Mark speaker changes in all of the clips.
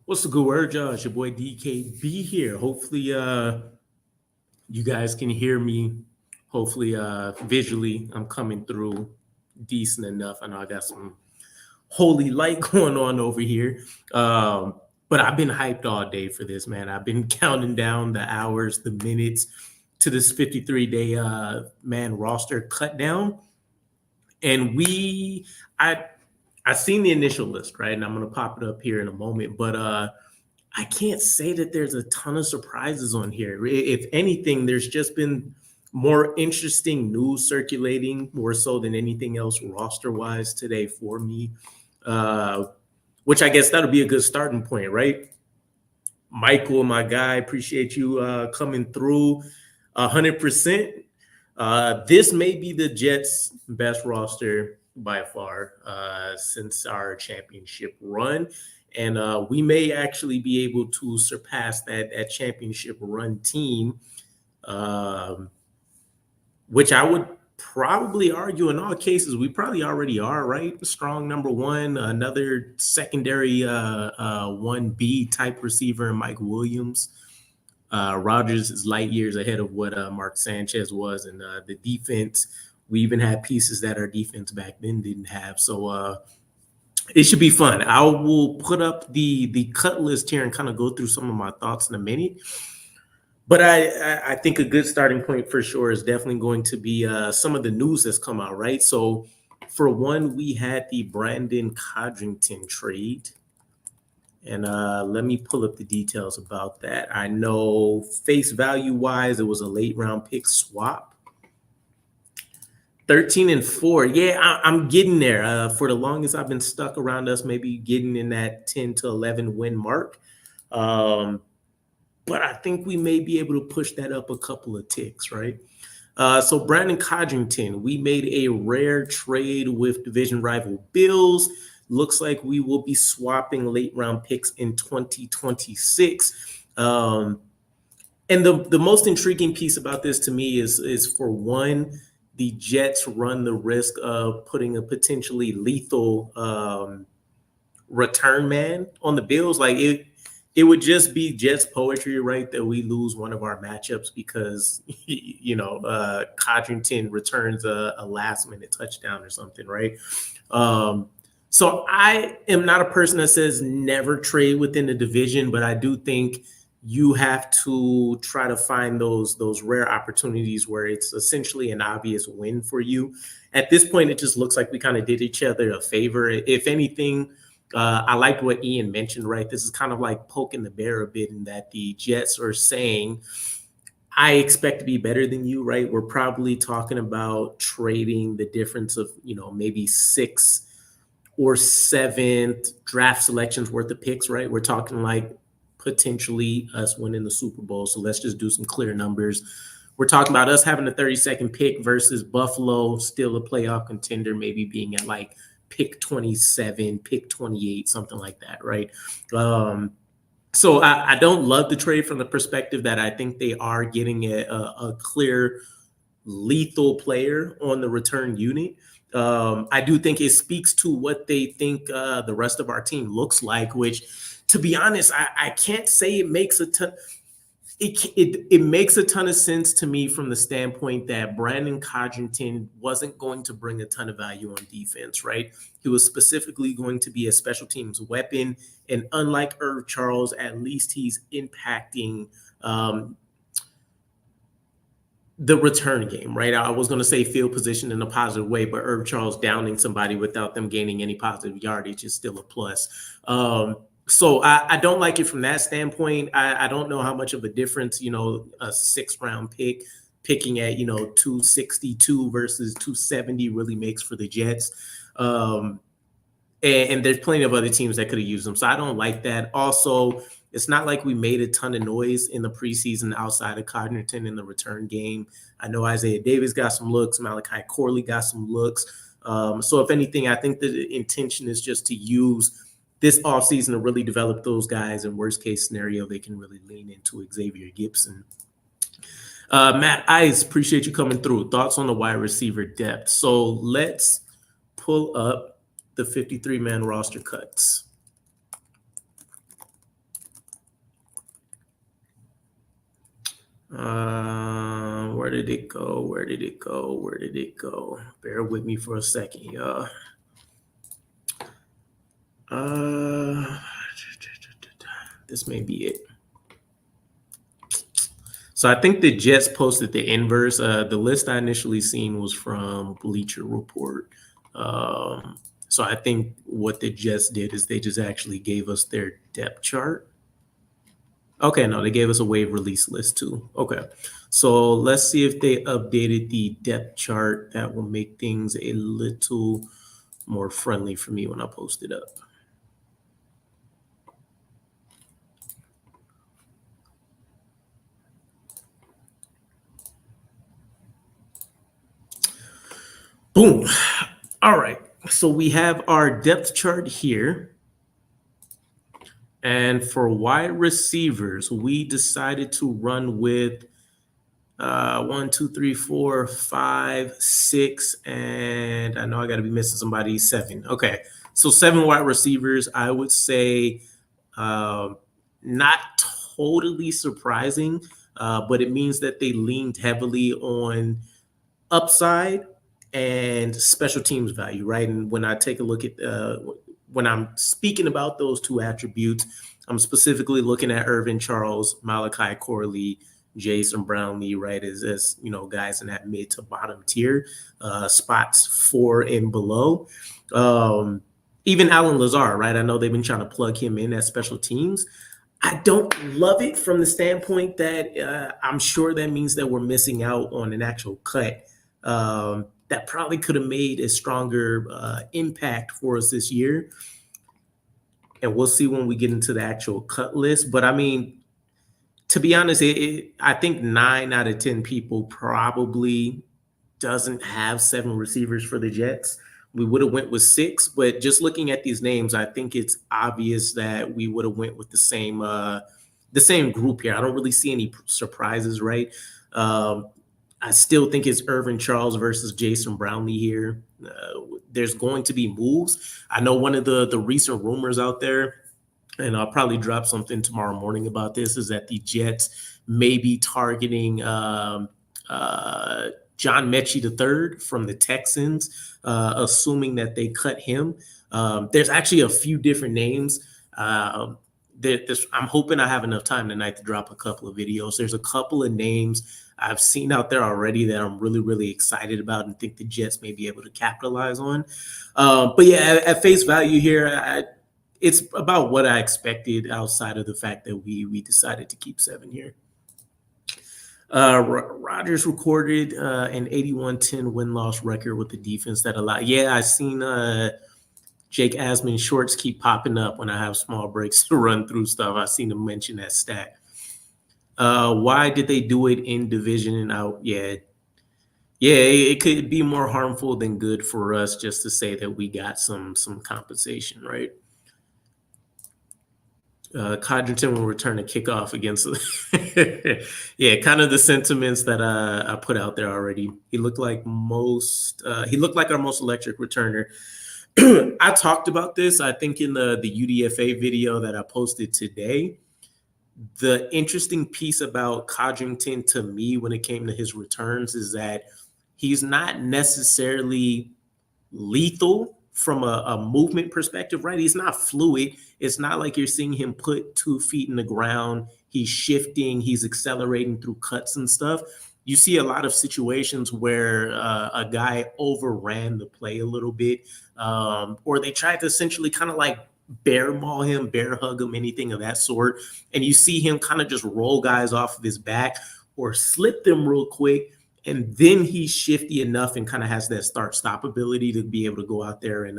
Speaker 1: What's the good word, y'all? It's your boy DKB here. Hopefully, you guys can hear me. Hopefully, visually, I'm coming through decent enough. I know I got some holy light going on over here. But I've been hyped all day for this, man. I've been counting down the hours, the minutes to this 53-day man roster cut down. And I I seen the initial list, right? And I'm gonna pop it up here in a moment, but I can't say that there's a ton of surprises on here. If anything, there's just been more interesting news circulating more so than anything else roster wise today for me. Uh, which I guess that'll be a good starting point, right? Michael, my guy, appreciate you coming through 100%. This may be the Jets' best roster by far since our championship run. And we may actually be able to surpass that championship run team, um, which I would probably argue in all cases we probably already are, right? Strong number one, another secondary 1B type receiver, Mike Williams. Rodgers is light years ahead of what Mark Sanchez was, and the defense. We even had pieces that our defense back then didn't have. So it should be fun. I will put up the cut list here and kind of go through some of my thoughts in a minute. But I think a good starting point for sure is definitely going to be some of the news that's come out, right? So for one, we had the Brandon Codrington trade. And let me pull up the details about that. I know face value wise, it was a late round pick swap. 13-4. Yeah, I'm getting there. For the longest, I've been stuck around us, maybe getting in that 10 to 11 win mark. But I think we may be able to push that up a couple of ticks, right? So Brandon Codrington, we made a rare trade with division rival Bills. Looks like we will be swapping late round picks in 2026. And the most intriguing piece about this to me is for one, the Jets run the risk of putting a potentially lethal return man on the Bills. Like it would just be Jets poetry, right? That we lose one of our matchups because Codrington returns a last minute touchdown or something, right? So I am not a person that says never trade within the division, but I do think you have to try to find those rare opportunities where it's essentially an obvious win for you. At this point, it just looks like we kind of did each other a favor. If anything, I liked what Ian mentioned, right? This is kind of like poking the bear a bit in that the Jets are saying, I expect to be better than you, right? We're probably talking about trading the difference of, maybe 6 or 7th draft selections worth of picks, right? We're talking like potentially us winning the Super Bowl. So let's just do some clear numbers. We're talking about us having a 32nd pick versus Buffalo, still a playoff contender, maybe being at like pick 27, pick 28, something like that, right? So I don't love the trade from the perspective that I think they are getting a clear lethal player on the return unit. I do think it speaks to what they think the rest of our team looks like, which, to be honest, I can't say it makes a ton. It makes a ton of sense to me from the standpoint that Brandon Codrington wasn't going to bring a ton of value on defense, right? He was specifically going to be a special teams weapon. And unlike Irv Charles, at least he's impacting the return game, right? I was going to say field position in a positive way, but Irv Charles downing somebody without them gaining any positive yardage is still a plus. So I don't like it from that standpoint. I don't know how much of a difference, a 6th round pick picking at, 262 versus 270 really makes for the Jets. And there's plenty of other teams that could have used them. So I don't like that. Also, it's not like we made a ton of noise in the preseason outside of Codrington in the return game. I know Isaiah Davis got some looks. Malachi Corley got some looks. So if anything, I think the intention is just to use this offseason to really develop those guys. In worst case scenario, they can really lean into Xavier Gibson. Matt Ice, appreciate you coming through. Thoughts on the wide receiver depth. So let's pull up the 53-man roster cuts. Where did it go? Where did it go? Where did it go? Bear with me for a second, y'all. This may be it. So I think the Jets posted the inverse. The list I initially seen was from Bleacher Report. So I think what the Jets did is they just actually gave us their depth chart. Okay, no, they gave us a wave release list too. Okay, so let's see if they updated the depth chart. That will make things a little more friendly for me when I post it up. Boom. All right, so we have our depth chart here. And for wide receivers, we decided to run with 1, 2, 3, 4, 5, 6, and I know I got to be missing somebody, 7. Okay, so 7 wide receivers. I would say not totally surprising, but it means that they leaned heavily on upside and special teams value, right? And when I take a look at when I'm speaking about those two attributes, I'm specifically looking at Irvin Charles, Malachi Corley, Jason Brownlee, right? As you know, guys in that mid to bottom tier, spots 4 and below. Even Alan Lazar, right? I know they've been trying to plug him in as special teams. I don't love it from the standpoint that I'm sure that means that we're missing out on an actual cut that probably could have made a stronger impact for us this year. And we'll see when we get into the actual cut list. But I mean, to be honest, I think 9 out of 10 people probably doesn't have 7 receivers for the Jets. We would have went with 6, but just looking at these names, I think it's obvious that we would have went with the same group here. I don't really see any surprises, right? I still think it's Irvin Charles versus Jason Brownlee here. There's going to be moves. I know one of the recent rumors out there, and I'll probably drop something tomorrow morning about this, is that the Jets may be targeting John Mechie III from the Texans, assuming that they cut him. There's actually a few different names. I'm hoping I have enough time tonight to drop a couple of videos. There's a couple of names I've seen out there already that I'm really, really excited about and think the Jets may be able to capitalize on. But yeah, at face value here, it's about what I expected outside of the fact that we decided to keep 7 here. Rodgers recorded an 81-10 win-loss record with the defense that allowed. Yeah, I've seen Jake Asman shorts keep popping up when I have small breaks to run through stuff. I've seen him mention that stat. Why did they do it in division and out? Yeah, it could be more harmful than good for us just to say that we got some compensation, right? Codrington will return a kickoff against yeah, kind of the sentiments that I put out there already. He looked like our most electric returner. I talked about this, I think, in the UDFA video that I posted today. The interesting piece about Codrington to me when it came to his returns is that he's not necessarily lethal from a movement perspective, right? He's not fluid. It's not like you're seeing him put 2 feet in the ground. He's shifting, he's accelerating through cuts and stuff. You see a lot of situations where a guy overran the play a little bit, or they tried to essentially kind of like bear maul him, bear hug him, anything of that sort. And you see him kind of just roll guys off of his back or slip them real quick. And then he's shifty enough and kind of has that start-stop ability to be able to go out there and,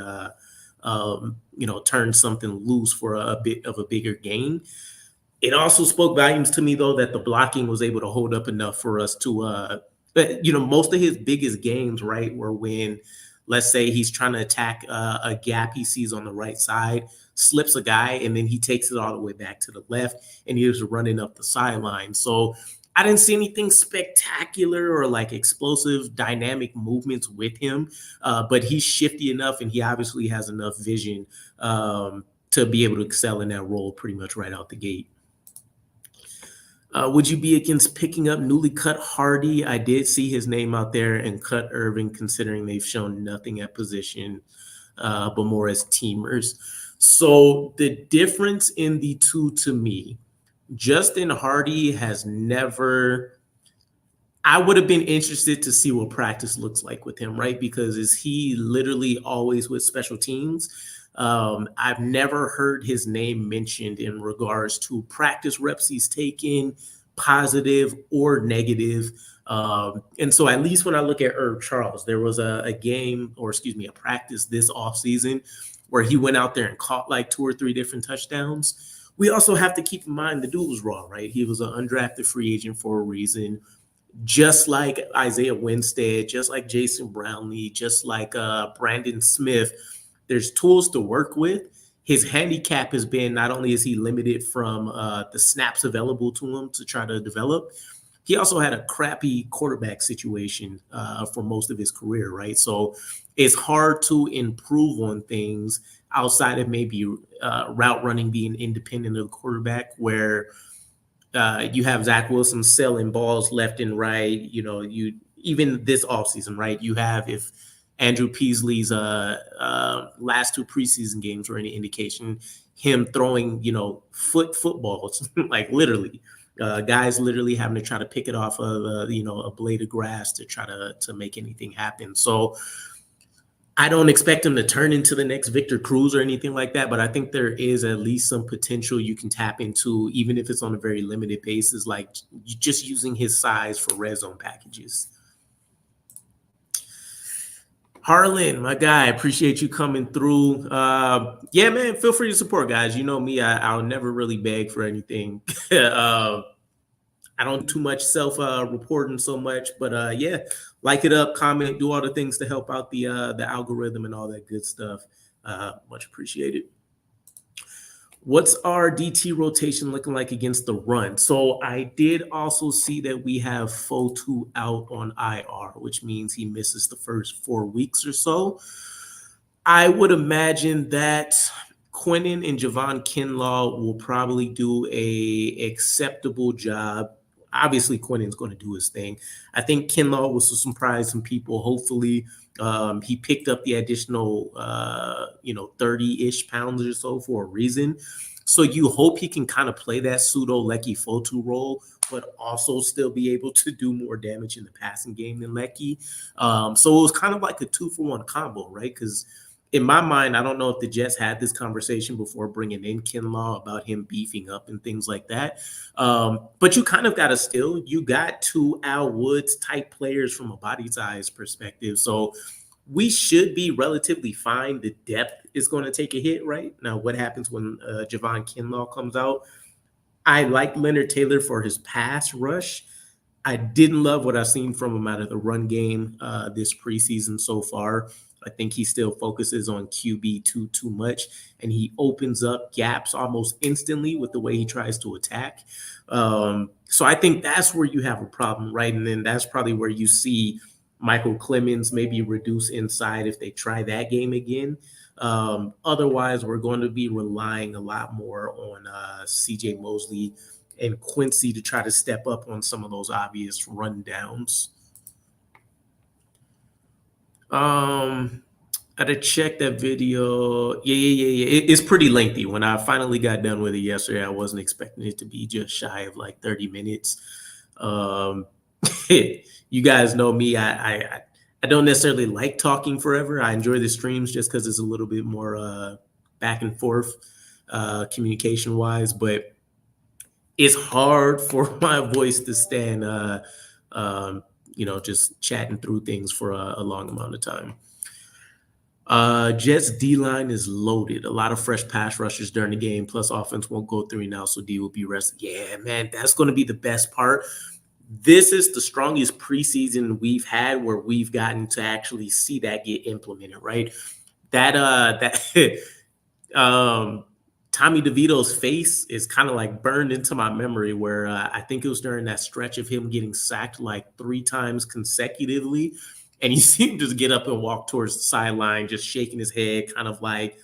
Speaker 1: turn something loose for a bit of a bigger gain. It also spoke volumes to me, though, that the blocking was able to hold up enough for us to, most of his biggest gains, right, were when, let's say he's trying to attack a gap he sees on the right side, slips a guy, and then he takes it all the way back to the left, and he was running up the sideline. So I didn't see anything spectacular or like explosive dynamic movements with him, but he's shifty enough and he obviously has enough vision to be able to excel in that role pretty much right out the gate. Would you be against picking up newly cut Hardy? I did see his name out there, and cut Irving, considering they've shown nothing at position, but more as teamers. So the difference in the two to me, Justin Hardy has never. I would have been interested to see what practice looks like with him, right? Because is he literally always with special teams? I've never heard his name mentioned in regards to practice reps he's taken, positive or negative. And so, at least when I look at Herb Charles, there was a game, or excuse me, a practice this offseason where he went out there and caught like 2 or 3 different touchdowns. We also have to keep in mind the dude was raw, right? He was an undrafted free agent for a reason, just like Isaiah Winstead, just like Jason Brownlee, just like Brandon Smith. There's tools to work with. His handicap has been, not only is he limited from the snaps available to him to try to develop, he also had a crappy quarterback situation for most of his career, right? So it's hard to improve on things outside of maybe route running being independent of the quarterback, where you have Zach Wilson selling balls left and right. You know, you even this offseason, right? You have, if Andrew Peasley's last 2 preseason games were any indication, him throwing, footballs, like literally. Guys literally having to try to pick it off of a blade of grass to try to make anything happen. So I don't expect him to turn into the next Victor Cruz or anything like that, but I think there is at least some potential you can tap into, even if it's on a very limited basis, like just using his size for red zone packages. Harlan, my guy, appreciate you coming through. Yeah, man, feel free to support, guys. You know me, I'll never really beg for anything. I don't do too much self-reporting so much, but yeah, like it up, comment, do all the things to help out the algorithm and all that good stuff. Much appreciated. What's our DT rotation looking like against the run? So I did also see that we have Fotu out on IR, which means he misses the first 4 weeks or so. I would imagine that Quinnen and Javon Kinlaw will probably do a acceptable job. Obviously, Quinnen's going to do his thing. I think Kinlaw will surprise some people. Hopefully, he picked up the additional, 30-ish pounds or so for a reason. So you hope he can kind of play that pseudo Lecky Fotu role, but also still be able to do more damage in the passing game than Lecky. So it was kind of like a 2-for-1 combo, right? Because in my mind, I don't know if the Jets had this conversation before bringing in Kinlaw about him beefing up and things like that. But you kind of got you got 2 Al Woods type players from a body size perspective. So we should be relatively fine. The depth is going to take a hit right now. What happens when Javon Kinlaw comes out? I like Leonard Taylor for his pass rush. I didn't love what I've seen from him out of the run game this preseason so far. I think he still focuses on QB too much, and he opens up gaps almost instantly with the way he tries to attack. So I think that's where you have a problem, right? And then that's probably where you see Michael Clemens maybe reduce inside if they try that game again. Otherwise, we're going to be relying a lot more on CJ Mosley and Quincy to try to step up on some of those obvious rundowns. I had to check that video. Yeah. It's pretty lengthy. When I finally got done with it yesterday, I wasn't expecting it to be just shy of like 30 minutes. You guys know me. I don't necessarily like talking forever. I enjoy the streams just because it's a little bit more back and forth communication wise, but it's hard for my voice to stand just chatting through things for a long amount of time. Jets D-line is loaded. A lot of fresh pass rushers during the game, plus offense won't go 3 now, so D will be rested. Yeah, man, that's going to be the best part. This is the strongest preseason we've had where we've gotten to actually see that get implemented, right? Tommy DeVito's face is kind of like burned into my memory, where I think it was during that stretch of him getting sacked like 3 times consecutively. And you see him just get up and walk towards the sideline, just shaking his head, kind of like,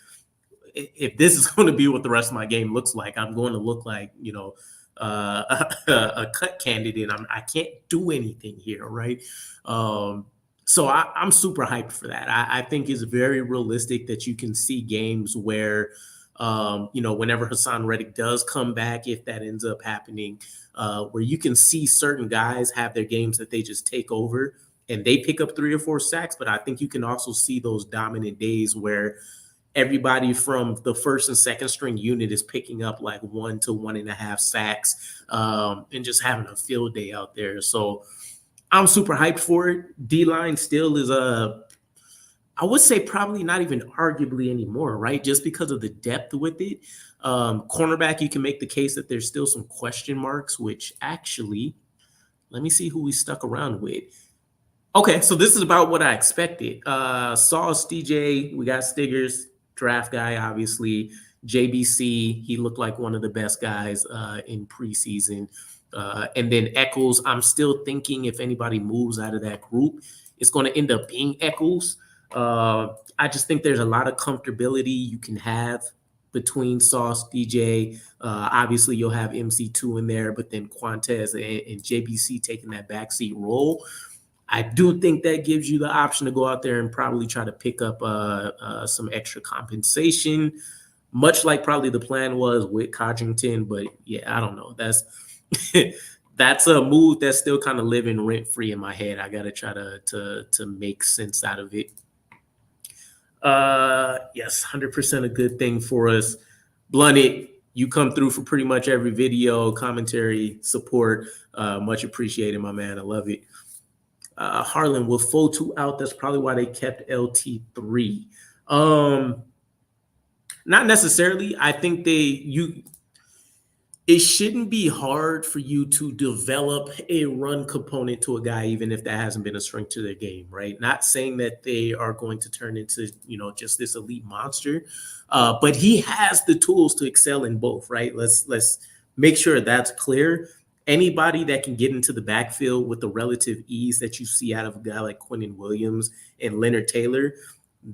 Speaker 1: if this is going to be what the rest of my game looks like, I'm going to look like, a cut candidate. I can't do anything here, right? So I'm super hyped for that. I think it's very realistic that you can see games where, whenever Hassan Reddick does come back, if that ends up happening, where you can see certain guys have their games that they just take over and they pick up 3 or 4 sacks. But I think you can also see those dominant days where everybody from the first and second string unit is picking up like 1 to 1.5 sacks, and just having a field day out there. So I'm super hyped for it. D-line still is I would say probably not even arguably anymore, right? Just because of the depth with it. Cornerback, you can make the case that there's still some question marks, which actually, let me see who we stuck around with. Okay, so this is about what I expected. Sauce, DJ, we got Stiggers, draft guy, obviously. JBC, he looked like one of the best guys in preseason. And then Eccles, I'm still thinking if anybody moves out of that group, it's going to end up being Eccles. I just think there's a lot of comfortability you can have between Sauce, DJ. Obviously, you'll have MC2 in there, but then Quantez and JBC taking that backseat role. I do think that gives you the option to go out there and probably try to pick up some extra compensation, much like probably the plan was with Codrington. But yeah, I don't know. That's a move that's still kind of living rent free in my head. I got to try to make sense out of it. Yes, 100% a good thing for us. Blunted, you come through for pretty much every video, commentary, support. Much appreciated, my man. I love it. Harlan, with Fotu out, that's probably why they kept LT3. Not necessarily. I think it shouldn't be hard for you to develop a run component to a guy, even if that hasn't been a strength to their game, right? Not saying that they are going to turn into, just this elite monster, but he has the tools to excel in both, right? Let's make sure that's clear. Anybody that can get into the backfield with the relative ease that you see out of a guy like Quinnen Williams and Leonard Taylor,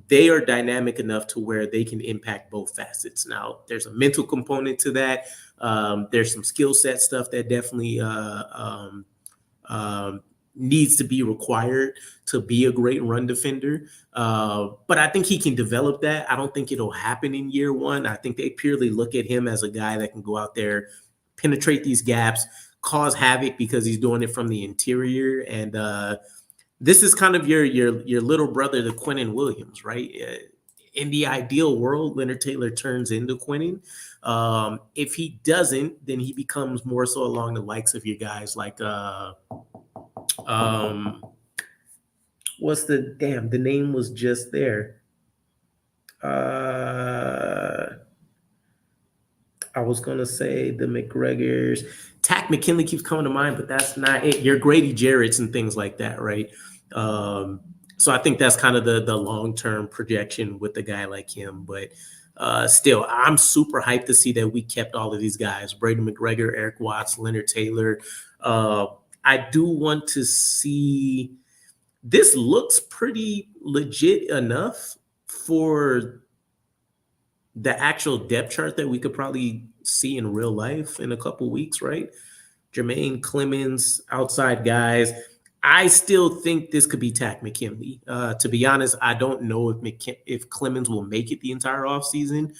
Speaker 1: they are dynamic enough to where they can impact both facets. Now, there's a mental component to that. There's some skill set stuff that definitely needs to be required to be a great run defender. But I think he can develop that. I don't think it'll happen in year one. I think they purely look at him as a guy that can go out there, penetrate these gaps, cause havoc because he's doing it from the interior. And this is kind of your little brother to Quinnen Williams, right? In the ideal world, Leonard Taylor turns into Quinnen. If he doesn't, then he becomes more so along the likes of your guys like what's the name was just there. I was gonna say the McGregors. Tack McKinley keeps coming to mind, but that's not it. Your Grady Jarrett's and things like that, right? So I think that's kind of the long-term projection with a guy like him. But still, I'm super hyped to see that we kept all of these guys: Brady McGregor, Eric Watts, Leonard Taylor. I do want to see. This looks pretty legit enough for the actual depth chart that we could probably see in real life in a couple weeks, right? Jermaine Clemens, outside guys. I still think this could be Tack McKinley. To be honest, I don't know if Clemens will make it the entire offseason.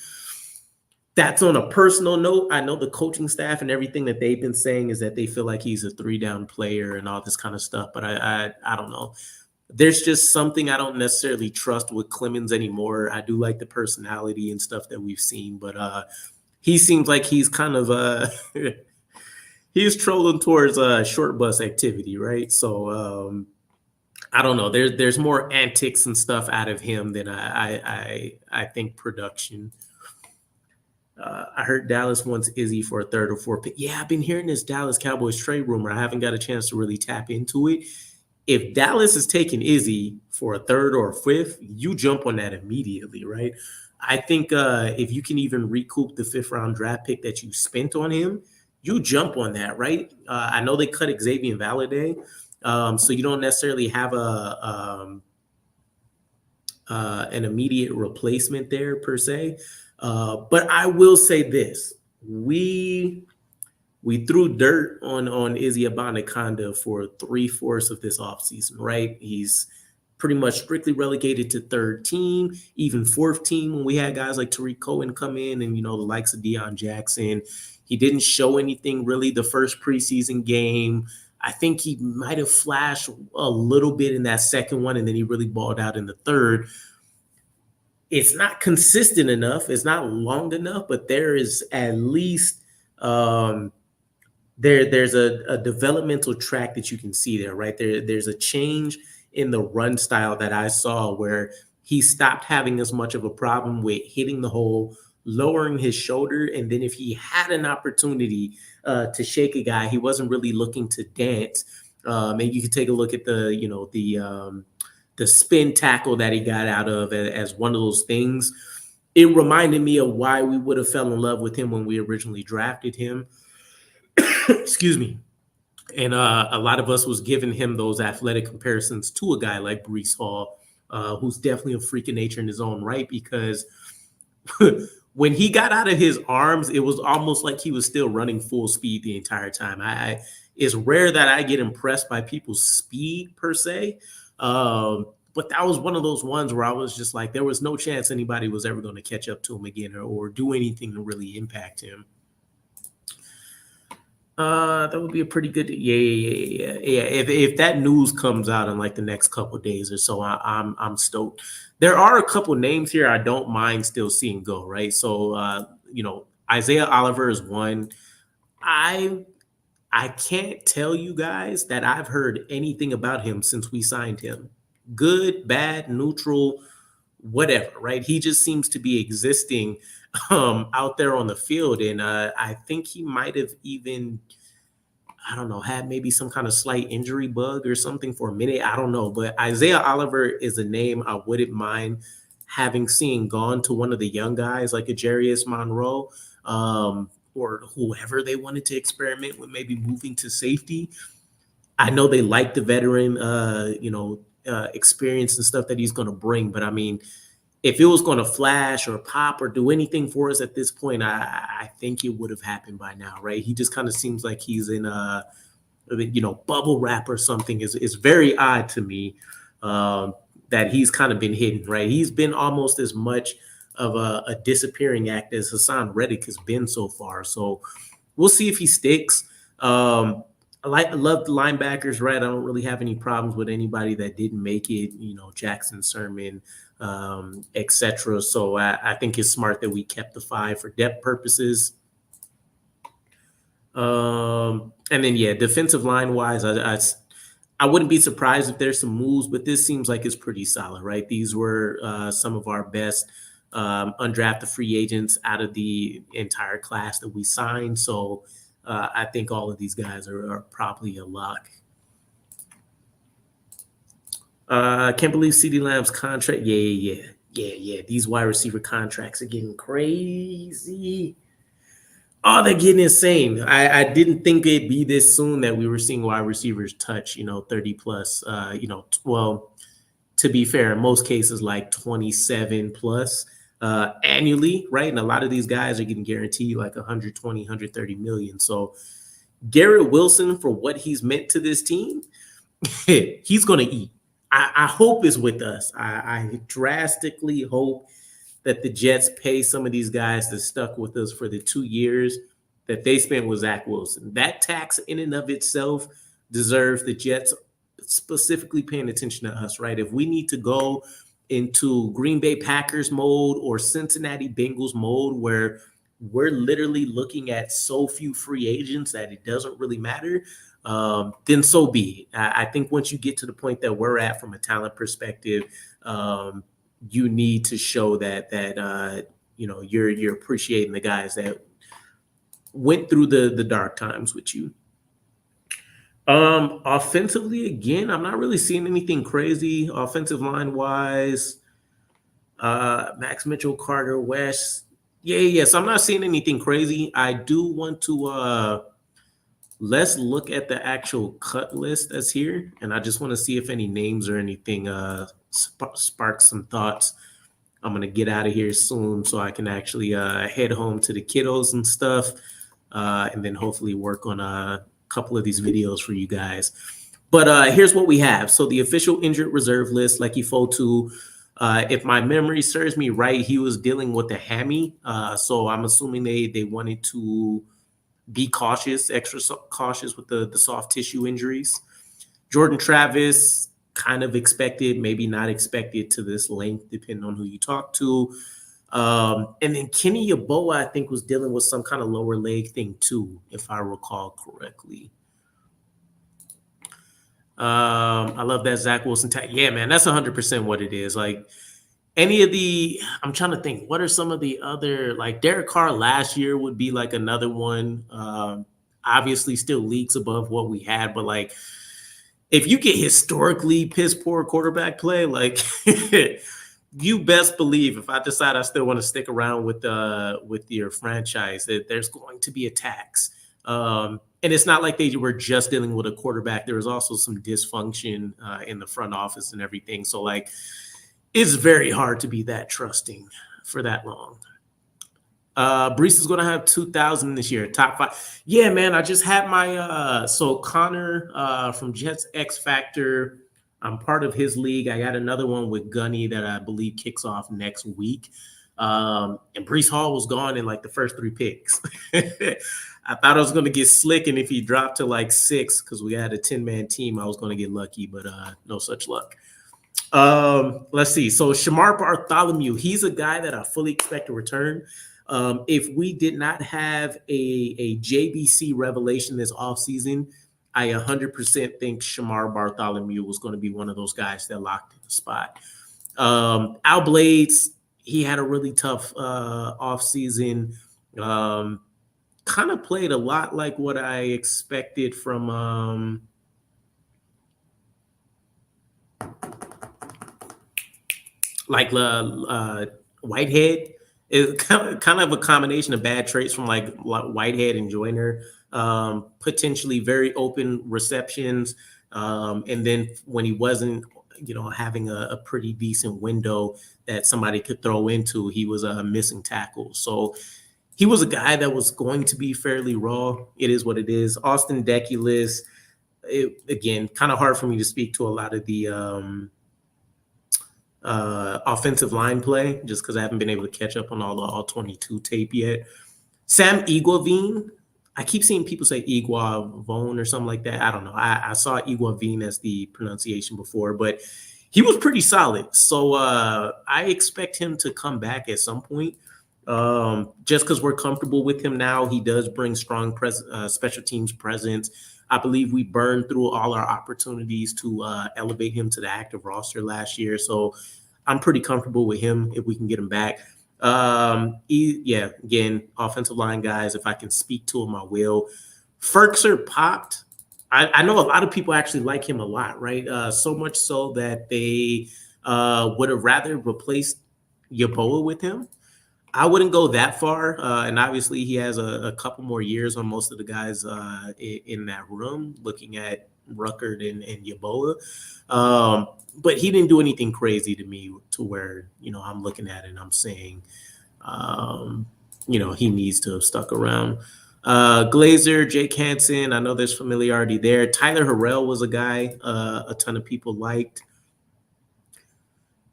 Speaker 1: That's on a personal note. I know the coaching staff and everything that they've been saying is that they feel like he's a 3-down player and all this kind of stuff, but I don't know. There's just something I don't necessarily trust with Clemens anymore. I do like the personality and stuff that we've seen, but he seems like he's kind of he's trolling towards short bus activity, right? So I don't know. There's more antics and stuff out of him than I think production. I heard Dallas wants Izzy for a 3rd or 4th pick. Yeah, I've been hearing this Dallas Cowboys trade rumor. I haven't got a chance to really tap into it. If Dallas is taking Izzy for a 3rd or a 5th, you jump on that immediately, right? I think if you can even recoup the 5th-round draft pick that you spent on him, you jump on that, right? I know they cut Xavier Valade, so you don't necessarily have an immediate replacement there per se. But I will say this. We we threw dirt on Izzy Abanikanda for 3/4 of this offseason, right? He's pretty much strictly relegated to third team, even fourth team when we had guys like Tariq Cohen come in and, the likes of Deion Jackson. He didn't show anything really the first preseason game. I think he might have flashed a little bit in that second one, and then he really balled out in the third. It's not consistent enough. It's not long enough, but there is at least there's a developmental track that you can see there, right? There's a change in the run style that I saw where he stopped having as much of a problem with hitting the hole, lowering his shoulder, and then if he had an opportunity to shake a guy, he wasn't really looking to dance. And you can take a look at the spin tackle that he got out of as one of those things. It reminded me of why we would have fell in love with him when we originally drafted him. Excuse me. And a lot of us was giving him those athletic comparisons to a guy like Breece Hall, who's definitely a freak of nature in his own right, because when he got out of his arms, it was almost like he was still running full speed the entire time. It's rare that I get impressed by people's speed per se. But that was one of those ones where I was just like, there was no chance anybody was ever going to catch up to him again or do anything to really impact him. That would be a pretty good. Yeah. If that news comes out in like the next couple of days or so, I'm stoked. There are a couple names here I don't mind still seeing go, right? So Isaiah Oliver is one. I can't tell you guys that I've heard anything about him since we signed him. Good, bad, neutral, whatever, right? He just seems to be existing out there on the field. And I think he might have even, I don't know, had maybe some kind of slight injury bug or something for a minute. I don't know. But Isaiah Oliver is a name I wouldn't mind having seen gone to one of the young guys like a Jarius Monroe or whoever they wanted to experiment with, maybe moving to safety. I know they like the veteran, experience and stuff that he's going to bring. But I mean, if it was going to flash or pop or do anything for us at this point, I think it would have happened by now, right? He just kind of seems like he's in bubble wrap or something. Is very odd to me that he's kind of been hidden, right? He's been almost as much of a disappearing act as Hassan Reddick has been so far. So we'll see if he sticks. I love the linebackers, right? I don't really have any problems with anybody that didn't make it, Jackson, Sermon, etc. So I think it's smart that we kept the 5 for depth purposes. And then, defensive line wise, I wouldn't be surprised if there's some moves, but this seems like it's pretty solid, right? These were some of our best undrafted free agents out of the entire class that we signed. So I think all of these guys are probably a lock. I can't believe CeeDee Lamb's contract. Yeah. These wide receiver contracts are getting crazy. Oh, they're getting insane. I didn't think it'd be this soon that we were seeing wide receivers touch, 30 plus, well, to be fair, in most cases, like 27 plus annually, right? And a lot of these guys are getting guaranteed like 120, 130 million. So Garrett Wilson, for what he's meant to this team, he's going to eat. I hope it's with us. I drastically hope that the Jets pay some of these guys that stuck with us for the 2 years that they spent with Zach Wilson. That tax in and of itself deserves the Jets specifically paying attention to us, right? If we need to go into Green Bay Packers mode or Cincinnati Bengals mode where we're literally looking at so few free agents that it doesn't really matter, then so be it. I think once you get to the point that we're at from a talent perspective, you need to show that you're appreciating the guys that went through the dark times with you. Offensively, again, I'm not really seeing anything crazy offensive line wise. Max Mitchell, Carter West. Yeah. So I'm not seeing anything crazy. I do want to let's look at the actual cut list that's here, and I just want to see if any names or anything spark some thoughts. I'm gonna get out of here soon so I can actually head home to the kiddos and stuff. and then hopefully work on a couple of these videos for you guys. But here's what we have. So the official injured reserve list, like Ifotu, if my memory serves me right, he was dealing with a hammy. So I'm assuming they wanted to be cautious, cautious with the soft tissue injuries. Jordan Travis, kind of expected, maybe not expected to this length, depending on who you talk to. And then Kenny Yeboah, I think, was dealing with some kind of lower leg thing too, if I recall correctly. I love that Zach Wilson tag. Yeah, man, that's 100% what it is. Like any of the, I'm trying to think, what are some of the other, like Derek Carr last year would be like another one. Obviously still leagues above what we had, but like if you get historically piss poor quarterback play, like you best believe if I decide I still want to stick around with your franchise, that there's going to be attacks. And it's not like they were just dealing with a quarterback. There was also some dysfunction in the front office and everything. So like, it's very hard to be that trusting for that long. Brees is going to have 2,000 this year, top 5. Yeah, man, I just had my so Connor from Jets X Factor. I'm part of his league. I got another one with Gunny that I believe kicks off next week. And Brees Hall was gone in like the first 3 picks. I thought I was going to get slick, and if he dropped to like 6, because we had a 10-man team, I was going to get lucky, but no such luck. Let's see. So Shamar Bartholomew, he's a guy that I fully expect to return. If we did not have a JBC revelation this offseason, I 100% think Shamar Bartholomew was going to be one of those guys that locked in the spot. Al Blades, he had a really tough offseason. Kind of played a lot like what I expected from Whitehead. It's kind of a combination of bad traits from like Whitehead and Joyner. Potentially very open receptions. And then when he wasn't, having a pretty decent window that somebody could throw into, he was missing tackles. So he was a guy that was going to be fairly raw. It is what it is. Austin Deculus, again, kind of hard for me to speak to a lot of the offensive line play, just because I haven't been able to catch up on all the all-22 tape yet. Sam Iguavine, I keep seeing people say Iguavone or something like that. I don't know. I saw Iguavine as the pronunciation before, but he was pretty solid. So I expect him to come back at some point. Just because we're comfortable with him now, he does bring strong special teams presence. I believe we burned through all our opportunities to elevate him to the active roster last year. So I'm pretty comfortable with him if we can get him back. Again, offensive line guys, if I can speak to him, I will. Ferkser popped. I know a lot of people actually like him a lot, right? So much so that they would have rather replaced Yeboah with him. I wouldn't go that far, and obviously he has a couple more years on most of the guys in that room, looking at Ruckert and Yeboah. But he didn't do anything crazy to me to where, I'm looking at it and I'm saying, he needs to have stuck around. Glazer, Jake Hansen, I know there's familiarity there. Tyler Harrell was a guy a ton of people liked.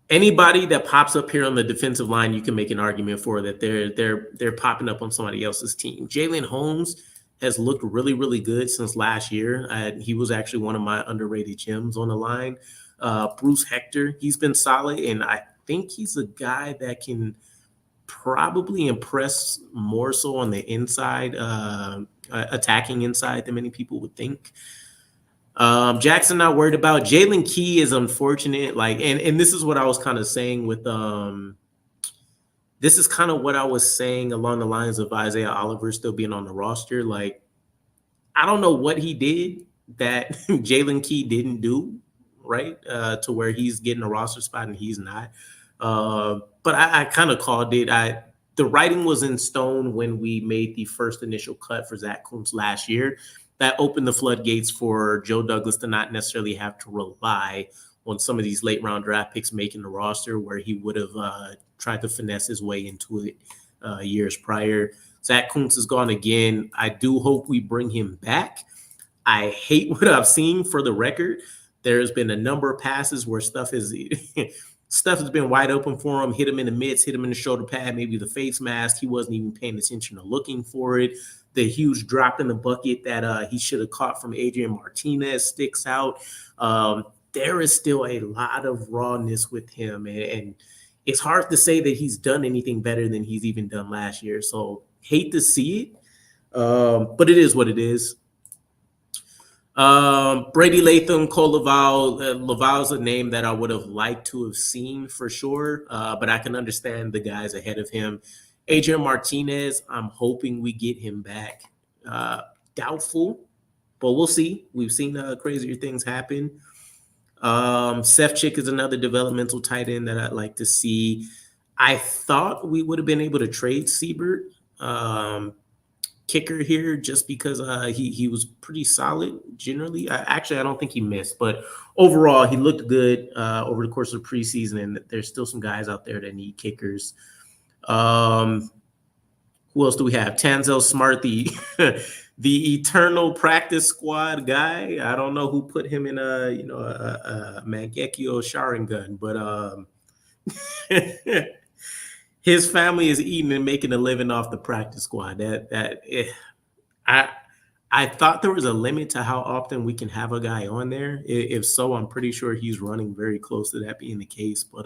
Speaker 1: Anybody that pops up here on the defensive line, you can make an argument for that they're popping up on somebody else's team. Jalen Holmes has looked really, really good since last year. He was actually one of my underrated gems on the line. Bruce Hector, he's been solid, and I think he's a guy that can probably impress more so on the inside, attacking inside than many people would think. Jackson not worried about. Jalen Key is unfortunate. And this is what I was kind of saying with this is kind of what I was saying along the lines of Isaiah Oliver still being on the roster. Like, I don't know what he did that Jalen Key didn't do, right? To where he's getting a roster spot and he's not. But I kind of called it. The writing was in stone when we made the first initial cut for Zach Kuntz last year. That opened the floodgates for Joe Douglas to not necessarily have to rely on some of these late round draft picks making the roster, where he would have tried to finesse his way into it years prior. Zach Kuntz is gone again. I do hope we bring him back. I hate what I've seen. For the record, there's been a number of passes where stuff has stuff has been wide open for him. Hit him in the midst, hit him in the shoulder pad, maybe the face mask. He wasn't even paying attention or looking for it. The huge drop in the bucket that he should have caught from Adrian Martinez sticks out. There is still a lot of rawness with him, and it's hard to say that he's done anything better than he's even done last year. So hate to see it, but it is what it is. Brady Latham, Cole Laval. Laval's a name that I would have liked to have seen for sure, but I can understand the guys ahead of him. Adrian Martinez, I'm hoping we get him back. Doubtful, but we'll see. We've seen crazier things happen. Sefcik is another developmental tight end that I'd like to see. I thought we would have been able to trade Siebert, kicker here, just because he was pretty solid generally. I don't think he missed, but overall he looked good over the course of the preseason, and there's still some guys out there that need kickers. Who else do we have? Tanzel Smart, the the eternal practice squad guy. I don't know who put him in a Mangekyo Sharingan, but his family is eating and making a living off the practice squad. I thought there was a limit to how often we can have a guy on there. If so, I'm pretty sure he's running very close to that being the case. But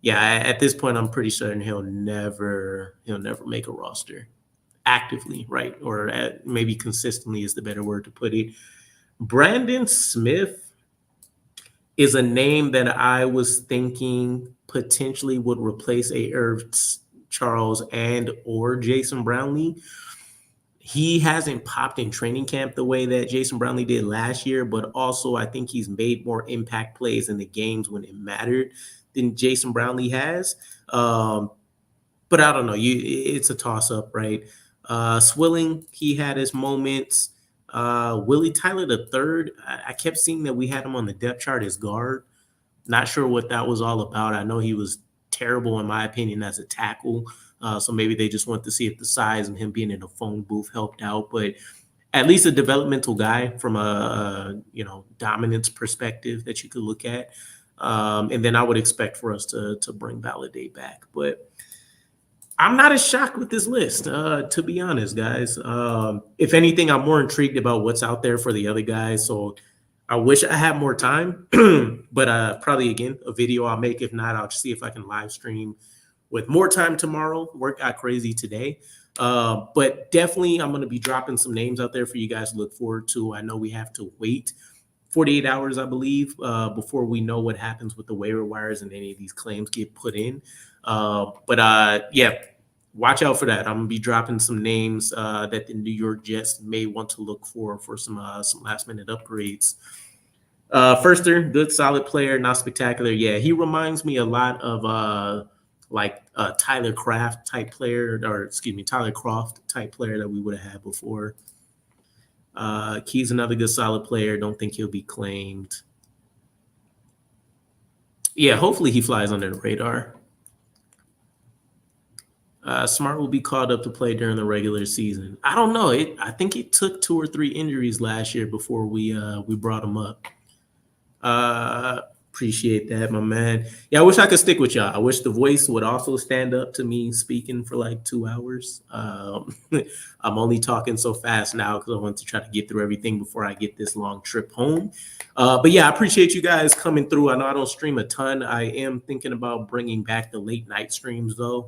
Speaker 1: yeah, at this point, I'm pretty certain he'll never make a roster actively, right? Or maybe consistently is the better word to put it. Brandon Smith is a name that I was thinking potentially would replace a Irv Charles and or Jason Brownlee. He hasn't popped in training camp the way that Jason Brownlee did last year, but also I think he's made more impact plays in the games when it mattered than Jason Brownlee has. But I don't know. It's a toss-up, right? Swilling, he had his moments. Willie Tyler III, I kept seeing that we had him on the depth chart as guard. Not sure what that was all about. I know he was terrible, in my opinion, as a tackle. So maybe they just want to see if the size and him being in a phone booth helped out. But at least a developmental guy from a dominance perspective that you could look at. And then I would expect for us to bring Validate back. But I'm not as shocked with this list, to be honest, guys. If anything, I'm more intrigued about what's out there for the other guys. So I wish I had more time, but probably, again, a video I'll make. If not, I'll see if I can live stream with more time tomorrow. Work got crazy today. But definitely I'm going to be dropping some names out there for you guys to look forward to. I know we have to wait 48 hours, I believe, before we know what happens with the waiver wires and any of these claims get put in. Yeah, watch out for that. I'm gonna be dropping some names that the New York Jets may want to look for some last minute upgrades. Firster, good, solid player, not spectacular. Yeah, he reminds me a lot of Tyler Kraft type player, or excuse me, Tyler Croft type player that we would have had before. Key's another good, solid player. Don't think he'll be claimed. Yeah, hopefully he flies under the radar. Smart will be called up to play during the regular season. I don't know. I think it took 2 or 3 injuries last year before we brought him up. Appreciate that, my man. Yeah, I wish I could stick with y'all. I wish the voice would also stand up to me speaking for like 2 hours. I'm only talking so fast now because I want to try to get through everything before I get this long trip home. But yeah, I appreciate you guys coming through. I know I don't stream a ton. I am thinking about bringing back the late night streams though,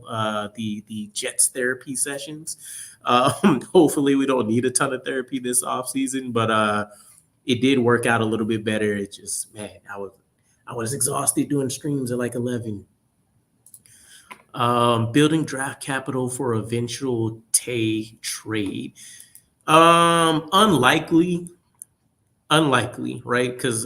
Speaker 1: the Jets therapy sessions. Hopefully we don't need a ton of therapy this off season, but it did work out a little bit better. It just, man, I was exhausted doing streams at like 11. Building draft capital for eventual Tay trade. Unlikely, right? Because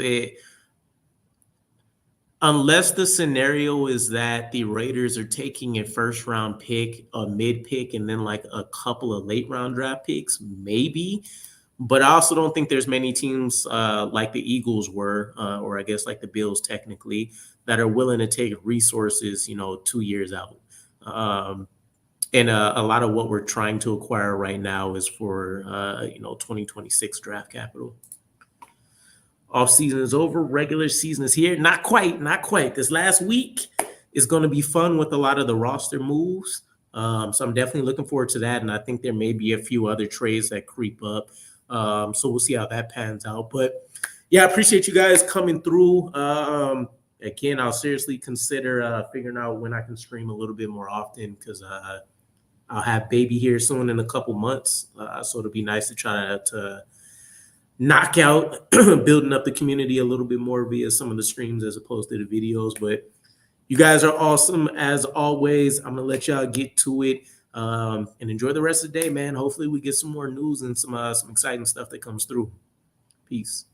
Speaker 1: unless the scenario is that the Raiders are taking a first round pick, a mid pick, and then like a couple of late round draft picks, maybe. But I also don't think there's many teams like the Eagles were, or I guess like the Bills technically, that are willing to take resources, 2 years out. And a lot of what we're trying to acquire right now is for 2026 draft capital. Off season is over. Regular season is here. Not quite. Not quite. This last week is going to be fun with a lot of the roster moves. So I'm definitely looking forward to that. And I think there may be a few other trades that creep up. So we'll see how that pans out. But yeah, I appreciate you guys coming through. Again, I'll seriously consider figuring out when I can stream a little bit more often, because I'll have baby here soon in a couple months. So it'll be nice to try to knock out building up the community a little bit more via some of the streams as opposed to the videos. But you guys are awesome as always. I'm gonna let y'all get to it and enjoy the rest of the day, man. Hopefully we get some more news and some exciting stuff that comes through. Peace.